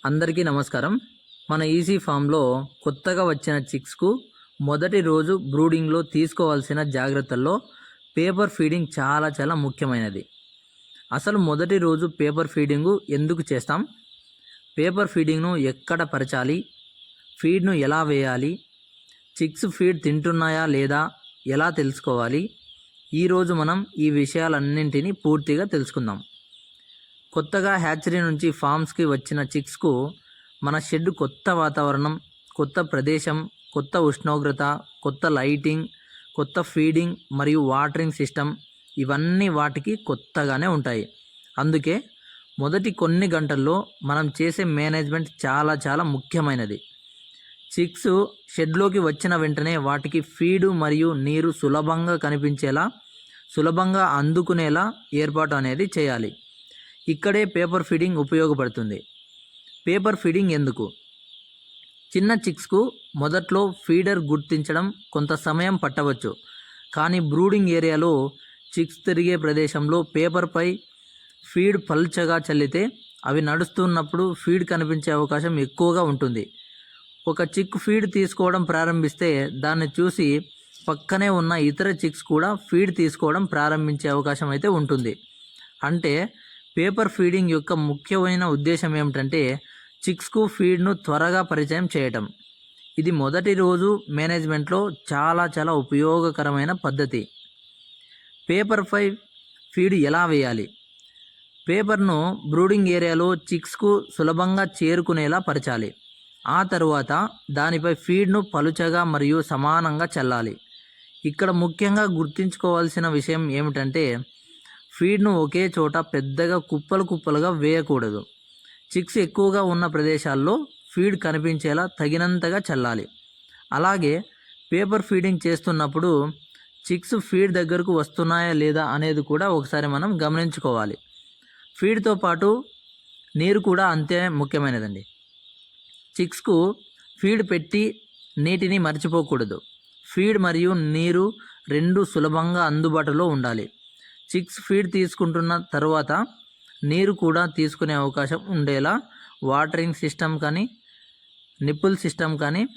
అందరికీ నమస్కారం. మన ఈజీ ఫామ్లో కొత్తగా వచ్చిన చిక్స్కు మొదటి రోజు బ్రూడింగ్లో తీసుకోవాల్సిన జాగ్రత్తల్లో పేపర్ ఫీడింగ్ చాలా ముఖ్యమైనది. అసలు మొదటి రోజు పేపర్ ఫీడింగు ఎందుకు చేస్తాం, పేపర్ ఫీడింగ్ను ఎక్కడ పరచాలి, ఫీడ్ను ఎలా వేయాలి, చిక్స్ ఫీడ్ తింటున్నాయా లేదా ఎలా తెలుసుకోవాలి, ఈరోజు మనం ఈ విషయాలన్నింటినీ పూర్తిగా తెలుసుకుందాం. కొత్తగా హ్యాచరీ నుంచి ఫామ్స్కి వచ్చిన చిక్స్కు మన షెడ్ కొత్త వాతావరణం, కొత్త ప్రదేశం, కొత్త ఉష్ణోగ్రత, కొత్త లైటింగ్, కొత్త ఫీడింగ్ మరియు వాటరింగ్ సిస్టమ్ ఇవన్నీ వాటికి కొత్తగానే ఉంటాయి. అందుకే మొదటి కొన్ని గంటల్లో మనం చేసే మేనేజ్మెంట్ చాలా ముఖ్యమైనది. చిక్స్ షెడ్లోకి వచ్చిన వెంటనే వాటికి ఫీడు మరియు నీరు సులభంగా కనిపించేలా, సులభంగా అందుకునేలా ఏర్పాటు అనేది చేయాలి. ఇక్కడే పేపర్ ఫీడింగ్ ఉపయోగపడుతుంది. పేపర్ ఫీడింగ్ ఎందుకు? చిన్న చిక్స్కు మొదట్లో ఫీడర్ గుర్తించడం కొంత సమయం పట్టవచ్చు. కానీ బ్రూడింగ్ ఏరియాలో చిక్స్ తిరిగే ప్రదేశంలో పేపర్పై ఫీడ్ పల్చగా చల్లితే అవి నడుస్తున్నప్పుడు ఫీడ్ కనిపించే అవకాశం ఎక్కువగా ఉంటుంది. ఒక చిక్ ఫీడ్ తీసుకోవడం ప్రారంభిస్తే దాన్ని చూసి పక్కనే ఉన్న ఇతర చిక్స్ కూడా ఫీడ్ తీసుకోవడం ప్రారంభించే అవకాశం అయితే ఉంటుంది. అంటే పేపర్ ఫీడింగ్ యొక్క ముఖ్యమైన ఉద్దేశం ఏమిటంటే చిక్స్కు ఫీడ్ను త్వరగా పరిచయం చేయటం. ఇది మొదటి రోజు మేనేజ్మెంట్లో చాలా ఉపయోగకరమైన పద్ధతి. పేపర్పై ఫీడ్ ఎలా వేయాలి? పేపర్ను బ్రూడింగ్ ఏరియాలో చిక్స్కు సులభంగా చేరుకునేలా పరచాలి. ఆ తరువాత దానిపై ఫీడ్ను పలుచగా మరియు సమానంగా చల్లాలి. ఇక్కడ ముఖ్యంగా గుర్తుంచుకోవాల్సిన విషయం ఏమిటంటే ఫీడ్ను ఒకే చోట పెద్దగా కుప్పలుగా వేయకూడదు. చిక్స్ ఎక్కువగా ఉన్న ప్రదేశాల్లో ఫీడ్ కనిపించేలా తగినంతగా చల్లాలి. అలాగే పేపర్ ఫీడింగ్ చేస్తున్నప్పుడు చిక్స్ ఫీడ్ దగ్గరకు వస్తున్నాయా లేదా అనేది కూడా ఒకసారి మనం గమనించుకోవాలి. ఫీడ్తో పాటు నీరు కూడా అంతే ముఖ్యమైనదండి. చిక్స్కు ఫీడ్ పెట్టి నీటిని మర్చిపోకూడదు. ఫీడ్ మరియు నీరు రెండు సులభంగా అందుబాటులో ఉండాలి. చిక్స్ ఫీడ్ తీసుకుంటున్న తర్వాత నీరు కూడా తీసుకునే అవకాశం ఉండేలా వాటరింగ్ సిస్టమ్ కానీ నిప్పుల్ సిస్టమ్ కానీ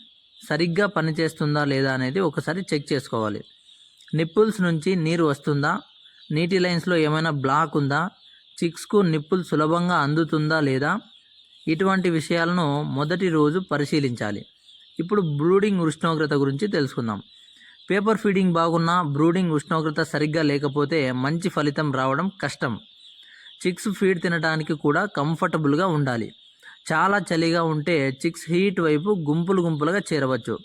సరిగ్గా పనిచేస్తుందా లేదా అనేది ఒకసారి చెక్ చేసుకోవాలి. నిప్పుల్స్ నుంచి నీరు వస్తుందా, నీటి లైన్స్లో ఏమైనా బ్లాక్ ఉందా, చిక్స్కు నిప్పుల్ సులభంగా అందుతుందా లేదా, ఇటువంటి విషయాలను మొదటి రోజు పరిశీలించాలి. ఇప్పుడు బ్రూడింగ్ ఉష్ణోగ్రత గురించి తెలుసుకుందాం. పేపర్ ఫీడింగ్ బాగున్నా బ్రూడింగ్ ఉష్ణోగ్రత సరిగ్గా లేకపోతే మంచి ఫలితం రావడం కష్టం. చిక్స్ ఫీడ్ తినడానికి కూడా కంఫర్టబుల్గా ఉండాలి. చాలా చలిగా ఉంటే చిక్స్ హీట్ వైపు గుంపులుగా చేరవచ్చు.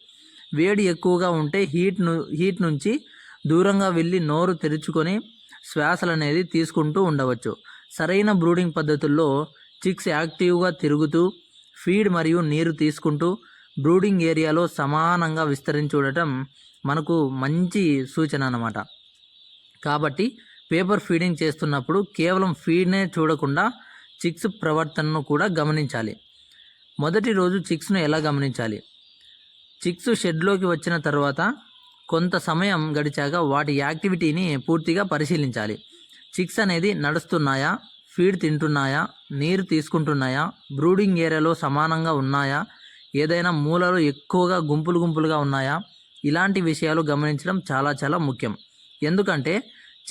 వేడి ఎక్కువగా ఉంటే హీట్ నుంచి దూరంగా వెళ్ళి నోరు తెరుచుకొని శ్వాసలు అనేది తీసుకుంటూ ఉండవచ్చు. సరైన బ్రూడింగ్ పద్ధతుల్లో చిక్స్ యాక్టివ్గా తిరుగుతూ ఫీడ్ మరియు నీరు తీసుకుంటూ బ్రూడింగ్ ఏరియాలో సమానంగా విస్తరించి మనకు మంచి సూచన అన్నమాట. కాబట్టి పేపర్ ఫీడింగ్ చేస్తున్నప్పుడు కేవలం ఫీడ్నే చూడకుండా చిక్స్ ప్రవర్తనను కూడా గమనించాలి. మొదటి రోజు చిక్స్ను ఎలా గమనించాలి? చిక్స్ షెడ్లోకి వచ్చిన తర్వాత కొంత సమయం గడిచాక వాటి యాక్టివిటీని పూర్తిగా పరిశీలించాలి. చిక్స్ అనేది నడుస్తున్నాయా, ఫీడ్ తింటున్నాయా, నీరు తీసుకుంటున్నాయా, బ్రూడింగ్ ఏరియాలో సమానంగా ఉన్నాయా, ఏదైనా మూలలో ఎక్కువగా గుంపులుగా ఉన్నాయా, ఇలాంటి విషయాలు గమనించడం చాలా ముఖ్యం. ఎందుకంటే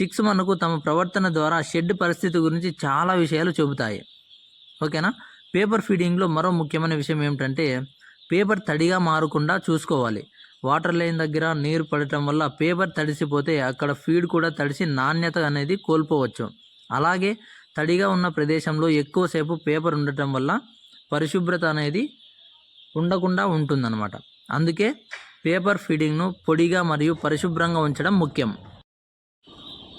చిక్స్ మనకు తమ ప్రవర్తన ద్వారా షెడ్ పరిస్థితి గురించి చాలా విషయాలు చెబుతాయి. ఓకేనా? పేపర్ ఫీడింగ్లో మరో ముఖ్యమైన విషయం ఏమిటంటే పేపర్ తడిగా మారకుండా చూసుకోవాలి. వాటర్ లైన్ దగ్గర నీరు పడటం వల్ల పేపర్ తడిసిపోతే అక్కడ ఫీడ్ కూడా తడిసి నాణ్యత అనేది కోల్పోవచ్చు. అలాగే తడిగా ఉన్న ప్రదేశంలో ఎక్కువసేపు పేపర్ ఉండటం వల్ల పరిశుభ్రత అనేది ఉండకుండా ఉంటుందన్నమాట. అందుకే పేపర్ ఫీడింగ్ను పొడిగా మరియు పరిశుభ్రంగా ఉంచడం ముఖ్యం.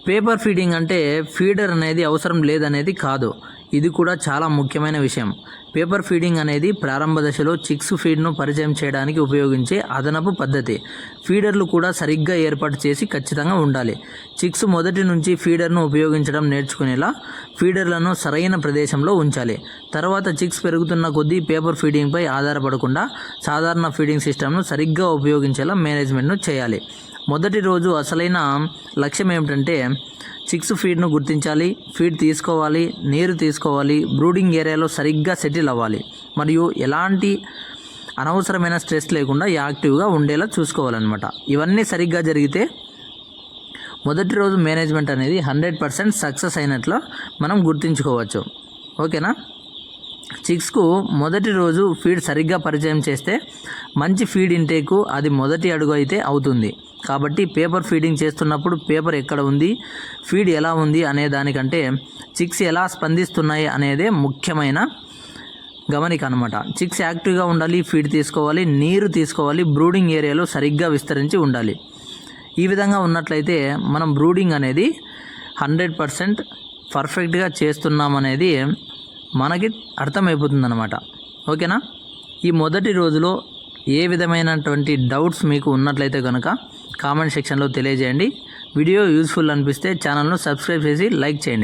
పేపర్ ఫీడింగ్ అంటే ఫీడర్ అనేది అవసరం లేదనేది కాదు. ఇది కూడా చాలా ముఖ్యమైన విషయం. పేపర్ ఫీడింగ్ అనేది ప్రారంభ దశలో చిక్స్ ఫీడ్ను పరిచయం చేయడానికి ఉపయోగించే అదనపు పద్ధతి. ఫీడర్లు కూడా సరిగ్గా ఏర్పాటు చేసి ఖచ్చితంగా ఉండాలి. చిక్స్ మొదటి నుంచి ఫీడర్ను ఉపయోగించడం నేర్చుకునేలా ఫీడర్లను సరైన ప్రదేశంలో ఉంచాలి. తర్వాత చిక్స్ పెరుగుతున్న కొద్దీ పేపర్ ఫీడింగ్పై ఆధారపడకుండా సాధారణ ఫీడింగ్ సిస్టమ్ను సరిగ్గా ఉపయోగించేలా మేనేజ్మెంట్ను చేయాలి. మొదటి రోజు అసలైన లక్ష్యం ఏమిటంటే చిక్స్ ఫీడ్ను గుర్తించాలి, ఫీడ్ తీసుకోవాలి, నీరు తీసుకోవాలి, బ్రూడింగ్ ఏరియాలో సరిగ్గా సెటిల్ అవ్వాలి మరియు ఎలాంటి అనవసరమైన స్ట్రెస్ లేకుండా యాక్టివ్గా ఉండేలా చూసుకోవాలన్నమాట. ఇవన్నీ సరిగ్గా జరిగితే మొదటి రోజు మేనేజ్మెంట్ అనేది 100% సక్సెస్ అయినట్లు మనం గుర్తుంచుకోవచ్చు. ఓకేనా. చిక్స్కు మొదటి రోజు ఫీడ్ సరిగ్గా పరిచయం చేస్తే మంచి ఫీడ్ ఇంటేకు అది మొదటి అడుగు అయితే అవుతుంది. కాబట్టి పేపర్ ఫీడింగ్ చేస్తున్నప్పుడు పేపర్ ఎక్కడ ఉంది, ఫీడ్ ఎలా ఉంది అనే దానికంటే చిక్స్ ఎలా స్పందిస్తున్నాయి అనేదే ముఖ్యమైన గమనిక అనమాట. చిక్స్ యాక్టివ్గా ఉండాలి, ఫీడ్ తీసుకోవాలి, నీరు తీసుకోవాలి, బ్రూడింగ్ ఏరియాలో సరిగ్గా విస్తరించి ఉండాలి. ఈ విధంగా ఉన్నట్లయితే మనం బ్రూడింగ్ అనేది 100% పర్ఫెక్ట్గా చేస్తున్నామనేది మనకి అర్థమైపోతుందన్నమాట. ఓకేనా. ఈ మొదటి రోజులో ఏ విధమైనటువంటి డౌట్స్ మీకు ఉన్నట్లయితే కనుక కామెంట్ సెక్షన్లో తెలియజేయండి. వీడియో యూస్ఫుల్ అనిపిస్తే ఛానల్ను సబ్స్క్రైబ్ చేసి లైక్ చేయండి.